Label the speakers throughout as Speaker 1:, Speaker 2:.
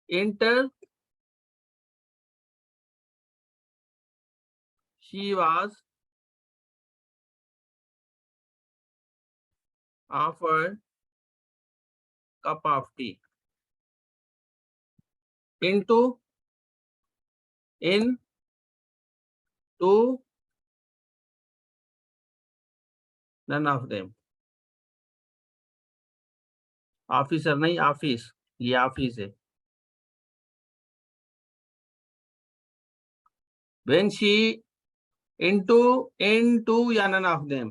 Speaker 1: Enter, she was offered cup of tea. Into, in, to, none of them. Officer नहीं, office, ये office है। When she, into या none of them।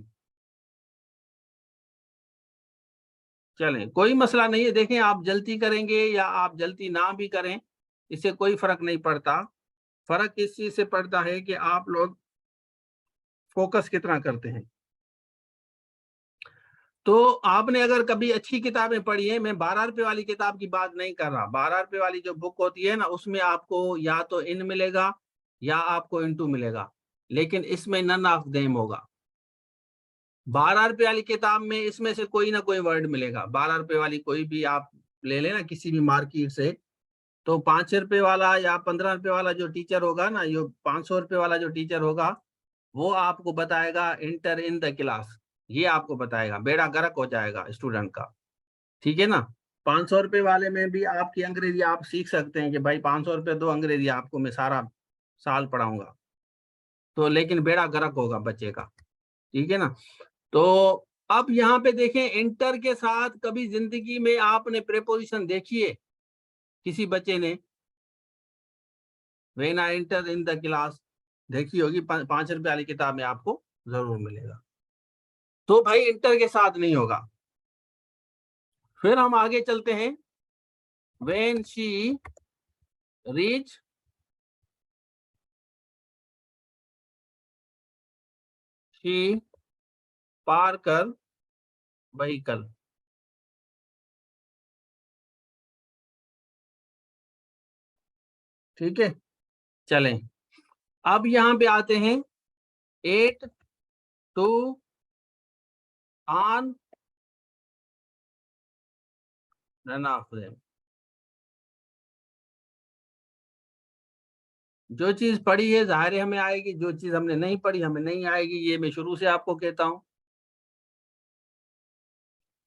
Speaker 1: चलें, कोई मसला नहीं है। देखें, आप जल्दी करेंगे या आप जल्दी ना भी करें, इससे कोई फर्क नहीं पड़ता। फर्क इस चीज से पड़ता है कि आप लोग फोकस कितना करते हैं। तो आपने अगर कभी अच्छी किताबें पढ़ी है, मैं 12 रुपए वाली किताब की बात नहीं कर रहा। 12 रुपए वाली जो बुक होती है ना, उसमें आपको या तो इन मिलेगा या आपको इनटू मिलेगा, लेकिन इसमें नन ऑफ देम होगा। 12 रुपए वाली किताब में इसमें से कोई ना कोई वर्ड मिलेगा। 12 रुपए वाली कोई भी आप ले लेना किसी भी मार्केट से, तो 5 रुपए वाला या 15 रुपए वाला जो टीचर होगा ना, ये 500 रुपए वाला जो टीचर होगा, वो आपको बताएगा इंटर इन द क्लास, ये आपको बताएगा। बेड़ा गर्क हो जाएगा स्टूडेंट का, ठीक है ना। 500 रुपए वाले में भी आपकी अंग्रेजी आप सीख सकते हैं कि भाई 500 रुपए दो, अंग्रेजी आपको मैं सारा साल पढ़ाऊंगा, तो लेकिन बेड़ा गर्क होगा बच्चे का, ठीक है ना। तो अब यहाँ पे देखें, इंटर के साथ कभी जिंदगी में आपने प्रेपोजिशन देखी है किसी बच्चे ने? When I enter in the class देखी होगी, 5 रुपए वाली किताब में आपको जरूर मिलेगा। तो भाई इंटर के साथ नहीं होगा। फिर हम आगे चलते हैं। When she reach she parker vehicle. ठीक है, चलें। अब यहां पे आते हैं 8 two on none of them. जो चीज पढ़ी है जाहिर है हमें आएगी, जो चीज हमने नहीं पढ़ी हमें नहीं आएगी, ये मैं शुरू से आपको कहता हूं,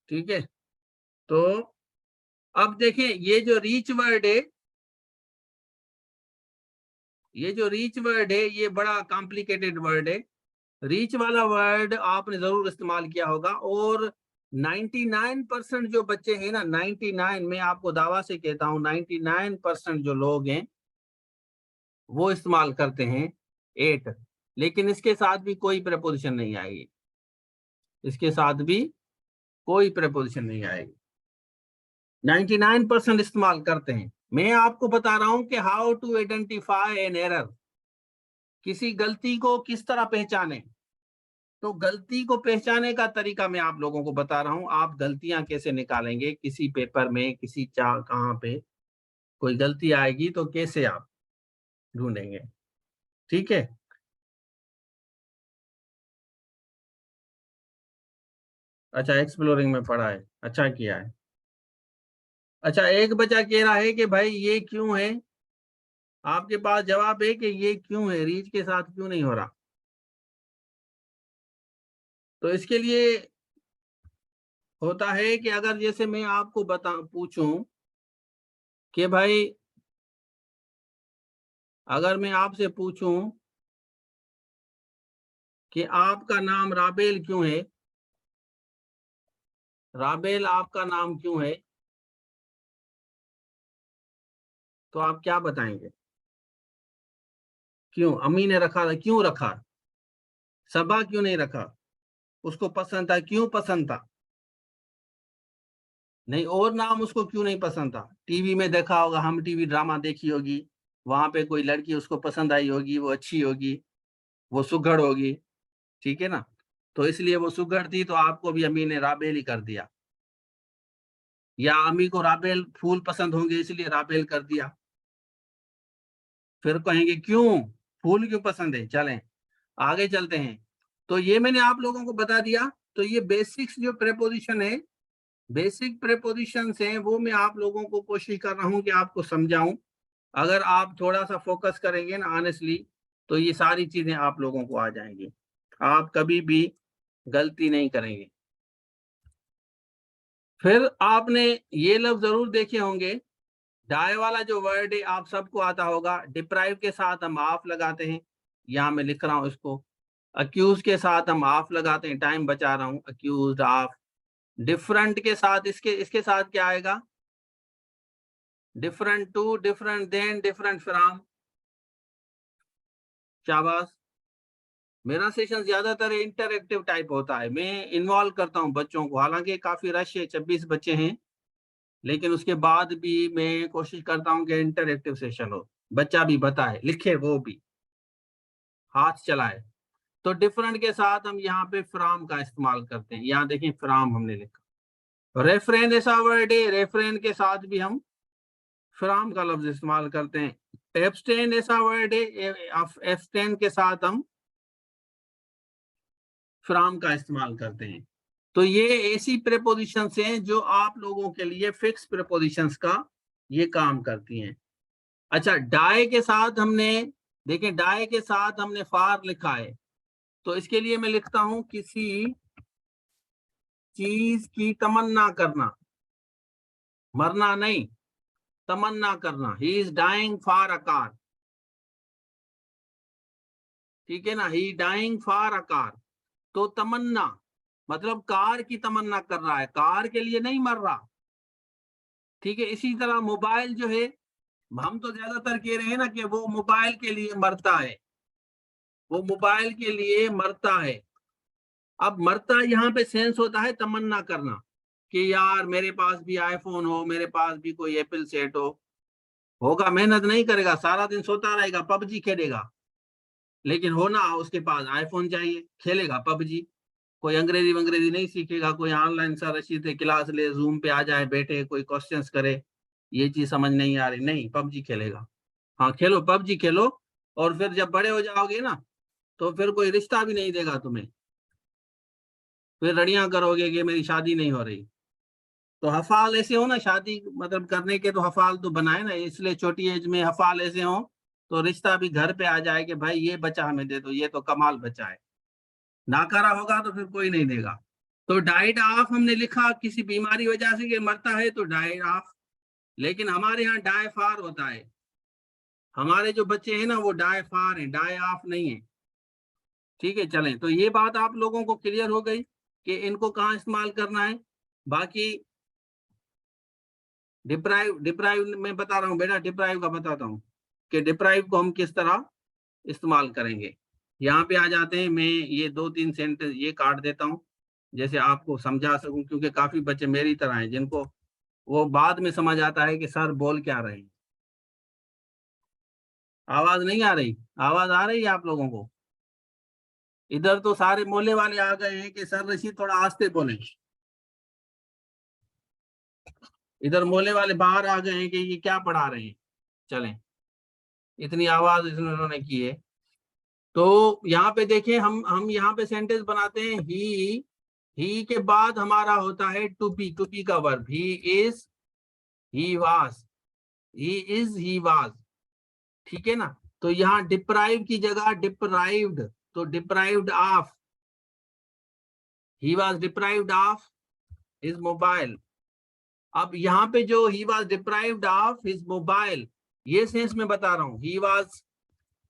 Speaker 1: ठीक है। तो अब देखें, ये जो रीच वर्ड है, ये जो रीच वर्ड है, ये बड़ा कॉम्प्लिकेटेड वर्ड है। रीच वाला वर्ड आपने जरूर इस्तेमाल किया होगा, और 99% जो बच्चे हैं ना, 99, मैं आपको दावा से कहता हूं 99% जो लोग हैं वो इस्तेमाल करते हैं 8, लेकिन इसके साथ भी कोई प्रपोजिशन नहीं आएगी, इसके साथ भी कोई प्रपोजिशन नहीं आएगी। 99% इस्तेमाल करते हैं। मैं आपको बता रहा हूं कि how to identify an error, किसी गलती को किस तरह पहचाने। तो गलती को पहचाने का तरीका मैं आप लोगों को बता रहा हूं। आप गलतियां कैसे निकालेंगे, किसी पेपर में, किसी कहाँ पे कोई गलती आएगी तो कैसे आप ढूंढेंगे, ठीक है। अच्छा, एक्सप्लोरिंग में पढ़ा है, अच्छा किया है। अच्छा, एक बच्चा कह रहा है कि भाई ये क्यों है, आपके पास जवाब है कि ये क्यों है, रीच के साथ क्यों नहीं हो रहा। तो इसके लिए होता है कि अगर जैसे मैं आपको पूछूं कि भाई, अगर मैं आपसे पूछूं कि आपका नाम राबेल क्यों है, राबेल आपका नाम क्यों है, तो आप क्या बताएंगे? क्यों अम्मी ने रखा था, क्यों रखा? सबा क्यों नहीं रखा? उसको पसंद था, क्यों पसंद था? नहीं, और नाम उसको क्यों नहीं पसंद था? टीवी में देखा होगा, हम टीवी ड्रामा देखी होगी, वहां पे कोई लड़की उसको पसंद आई होगी, वो अच्छी होगी, वो सुघड़ होगी, ठीक है ना। तो इसलिए वो सुघड़ थी, तो आपको भी अम्मी ने राबेल ही कर दिया। या अम्मी को राबेल फूल पसंद होंगे इसलिए राबेल कर दिया। फिर कहेंगे क्यों, फूल क्यों पसंद है। चलें आगे चलते हैं। तो ये मैंने आप लोगों को बता दिया। तो ये बेसिक्स जो प्रेपोजिशन है बेसिक प्रेपोजिशंस हैं, वो मैं आप लोगों को कोशिश कर रहा हूं कि आपको समझाऊं। अगर आप थोड़ा सा फोकस करेंगे ना ऑनेस्टली, तो ये सारी चीजें आप लोगों को आ जाएंगी, आप कभी भी गलती नहीं करेंगे। फिर आपने ये लफ्ज जरूर देखे होंगे, डाई वाला जो वर्ड है आप सबको आता होगा। डिप्राइव के साथ हम ऑफ लगाते हैं, यहाँ मैं लिख रहा हूँ इसको। अक्यूज के साथ हम ऑफ लगाते हैं, टाइम बचा रहा हूँ, अक्यूज ऑफ। डिफरेंट के साथ इसके इसके साथ क्या आएगा? Different to, different than, different from. शाबाश। मेरा सेशन ज्यादातर इंटरएक्टिव टाइप होता है, मैं इन्वॉल्व करता हूं बच्चों को, हालांकि काफी रश है, 26 बच्चे हैं, लेकिन उसके बाद भी मैं कोशिश करता हूं कि इंटरएक्टिव सेशन हो, बच्चा भी बताए, लिखे, वो भी हाथ चलाए। तो डिफरेंट के साथ हम यहाँ पे फ्रॉम का इस्तेमाल करते हैं, यहाँ देखिए फ्रॉम हमने लिखा। रेफरेंस ऐसा वर्ड है, रेफरेंस के साथ भी हम फ्रॉम का लफ्ज इस्तेमाल करते हैं। एब्सटेन ऐसा वर्ड है, एब्सटेन के साथ हम फ्रॉम का इस्तेमाल करते हैं। तो ये ऐसी प्रेपोजिशंस हैं जो आप लोगों के लिए फिक्स प्रेपोजिशंस का ये काम करती हैं। अच्छा, डाई के साथ हमने, देखिए डाई के साथ हमने फार लिखा है, तो इसके लिए मैं लिखता हूं किसी चीज की तमन्ना करना, मरना नहीं, तमन्ना करना। He is dying for a car, ठीक है ना, he dying for a car. तो तमन्ना मतलब कार की तमन्ना कर रहा है, कार के लिए नहीं मर रहा, ठीक है। इसी तरह मोबाइल जो है, हम तो ज्यादातर कह रहे हैं ना कि वो मोबाइल के लिए मरता है, वो मोबाइल के लिए मरता है। अब मरता यहाँ पे सेंस होता है तमन्ना करना, कि यार मेरे पास भी आईफोन हो, मेरे पास भी कोई एप्पल सेट हो। होगा, मेहनत नहीं करेगा, सारा दिन सोता रहेगा, पबजी खेलेगा, लेकिन हो ना उसके पास आईफोन चाहिए, खेलेगा पबजी। कोई अंग्रेजी वंग्रेजी नहीं सीखेगा, कोई ऑनलाइन सा रशीद क्लास ले, जूम पे आ जाए, बैठे कोई क्वेश्चंस करे, ये चीज समझ नहीं आ रही, नहीं, पबजी खेलेगा। हाँ खेलो, पबजी खेलो, और फिर जब बड़े हो जाओगे ना, तो फिर कोई रिश्ता भी नहीं देगा तुम्हें, फिर रड़ियां करोगे कि मेरी शादी नहीं हो रही। तो हफाल ऐसे हो ना, शादी मतलब करने के तो हफाल तो बनाए ना, इसलिए छोटी एज में हफाल ऐसे हो, तो रिश्ता भी घर पे आ जाए कि भाई ये बच्चा हमें दे दो, ये तो कमाल बच्चा है। नाकारा होगा तो फिर कोई नहीं देगा। तो डाइड ऑफ हमने लिखा किसी बीमारी वजह से कि मरता है, तो डाइड ऑफ। लेकिन हमारे यहाँ डाई फार होता है, हमारे जो बच्चे हैं ना वो डाई फार हैं, डाई ऑफ नहीं है, ठीक है। चलें, तो ये बात आप लोगों को क्लियर हो गई कि इनको कहाँ इस्तेमाल करना है। बाकी डिप्राइव, डिप्राइव मैं बता रहा हूँ बेटा, डिप्राइव का बताता हूँ कि डिप्राइव को हम किस तरह इस्तेमाल करेंगे। यहाँ पे आ जाते हैं, मैं ये 2-3 सेंटेंस ये काट देता हूँ, जैसे आपको समझा सकूं, क्योंकि काफी बच्चे मेरी तरह हैं जिनको वो बाद में समझ आता है कि सर बोल क्या रहे हैं। आवाज नहीं आ रही? आवाज आ रही है आप लोगों को? इधर तो सारे मोहल्ले वाले आ गए हैं कि सर रशीद थोड़ा आस्ते बोले, इधर मोहल्ले वाले बाहर आ गए हैं कि ये क्या पढ़ा रहे हैं। चलें, इतनी आवाज इन्होंने की है। तो यहाँ पे देखें, हम यहाँ पे सेंटेंस बनाते हैं, ही के बाद हमारा होता है टू बी का verb, he is, he was, he is, he was, ठीक है ना। तो यहाँ डिप्राइव की जगह डिप्राइव्ड, तो deprived of, he was deprived of his mobile. अब यहाँ पे जो he was deprived of his mobile, ये सेंस में बता रहा हूँ, ही वाज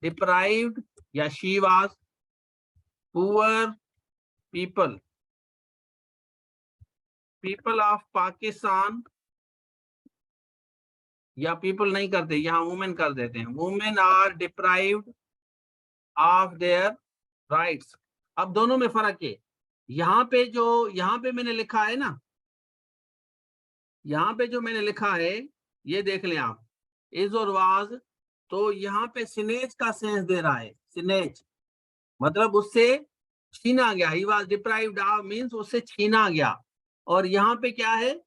Speaker 1: डिप्राइव्ड या she was poor people, people of Pakistan, या पीपल नहीं करते, यहाँ वुमेन कर देते हैं, women are deprived of their rights. अब दोनों में फर्क है, यहाँ पे जो, यहाँ पे मैंने लिखा है ना, यहाँ पे जो मैंने लिखा है, ये देख लें आप, इज और वाज, तो यहाँ पे सिनेज का सेंस दे रहा है, सिनेज मतलब उससे छीना गया, ही वाज डिप्राइव्ड ऑफ मींस उससे छीना गया। और यहाँ पे क्या है,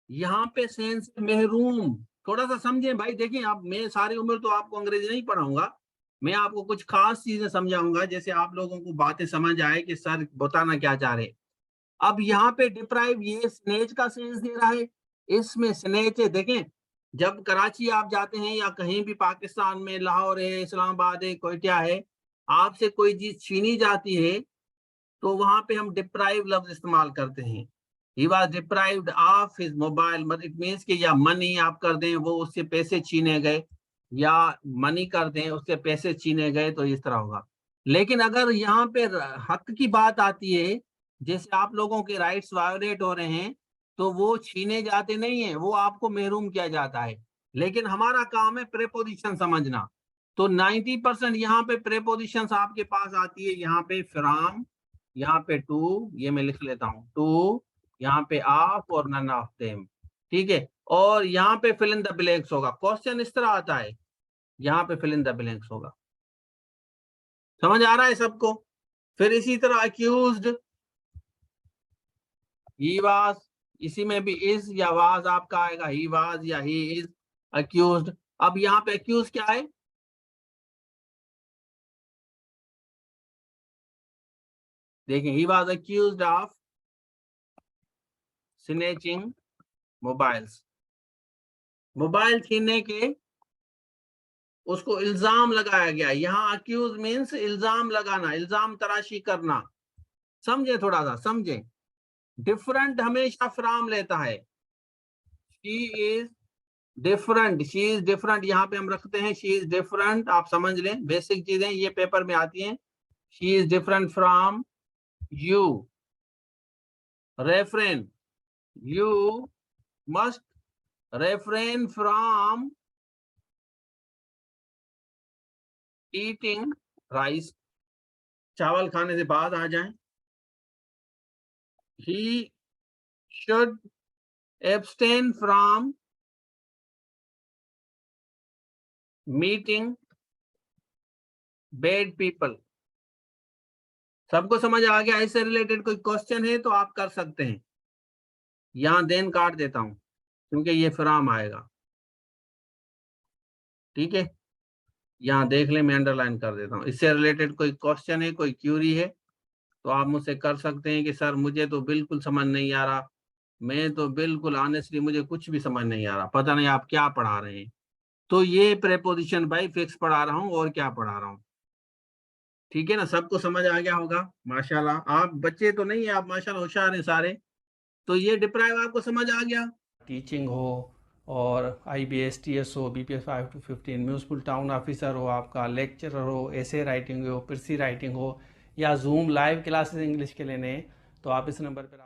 Speaker 1: यहाँ पे सेंस महरूम। थोड़ा सा समझें भाई, देखिए आप, मैं सारी उम्र तो आपको अंग्रेजी नहीं पढ़ाऊंगा, मैं आपको कुछ खास चीजें समझाऊंगा, जैसे आप लोगों को बातें समझ आए कि सर बताना क्या चाह रहे। अब यहाँ पे डिप्राइव ये स्नेच का सेंस दे रहा है, इसमें स्नेच है। देखें, जब कराची आप जाते हैं या कहीं भी पाकिस्तान में, लाहौर है, इस्लामाबाद है, क्वेटा है, आपसे कोई चीज छीनी जाती है तो वहां पे हम डिप्राइव लफ्ज इस्तेमाल करते हैं। He was deprived of his mobile, मतलब इट मीन्स कि या मनी आप कर दें, वो उससे पैसे छीने गए, या मनी कर दें, उससे पैसे छीने गए, तो इस तरह होगा। लेकिन अगर यहाँ पे हक की बात आती है, जैसे आप लोगों के राइट्स वायोलेट हो रहे हैं, तो वो छीने जाते नहीं है, वो आपको महरूम किया जाता है। लेकिन हमारा काम है प्रेपोजिशन समझना। तो 90% यहाँ पे प्रेपोजिशन आपके पास आती है, यहाँ पे फ्रॉम, यहाँ पे टू, ये मैं लिख लेता हूँ, टू, यहाँ पे ऑफ और नन ऑफ देम, ठीक है। और यहाँ पे फिल इन द ब्लैंक्स होगा। क्वेश्चन इस तरह आता है, यहाँ पे फिल इन द ब्लैंक्स होगा। समझ आ रहा है सबको? फिर इसी तरह अक्यूज्ड, ही वाज, इसी में भी इज या वाज आपका आएगा, ही वाज या ही इज अक्यूज्ड। अब यहाँ पे अक्यूज क्या है? देखिए, he was accused of snatching mobiles, mobile छीनने के उसको इल्जाम लगाया गया। यहाँ अक्यूज मीन्स इल्जाम लगाना, इल्जाम तराशी करना। समझे, थोड़ा सा समझे। डिफरेंट हमेशा फ्रॉम लेता है। She is different, she is different, यहाँ पे हम रखते हैं शी इज डिफरेंट। आप समझ लें, बेसिक चीजें ये पेपर में आती हैं। She is different from you. Refrain, you must refrain from eating rice, चावल खाने से बाहर आ जाएं। He should abstain from meeting bad people. सबको समझ आ गया? इससे रिलेटेड कोई क्वेश्चन है तो आप कर सकते हैं। यहां देन काट देता हूं क्योंकि ये फ्राम आएगा, ठीक है। यहाँ देख लें, मैं अंडरलाइन कर देता हूँ। इससे रिलेटेड कोई क्वेश्चन है, कोई क्यूरी है तो आप मुझसे कर सकते हैं कि सर मुझे तो बिल्कुल समझ नहीं आ रहा, मैं तो बिल्कुल ऑनेस्टली मुझे कुछ भी समझ नहीं आ रहा, पता नहीं आप क्या पढ़ा रहे हैं। तो ये प्रेपोजिशन भाई फिक्स पढ़ा रहा हूँ, और क्या पढ़ा रहा हूँ, ठीक है ना। सबको समझ आ गया होगा माशाल्लाह। आप बच्चे तो नहीं है, आप माशाल्लाह होशियार हैं सारे। तो ये डिप्राइव आपको समझ आ गया। टीचिंग हो और IBS TS हो, BPS 5 to 15, municipal town officer हो, आपका लेक्चरर हो, ऐसे राइटिंग हो, पिरसी राइटिंग हो, या जूम लाइव क्लासेस इंग्लिश के लेने हैं, तो आप इस नंबर पर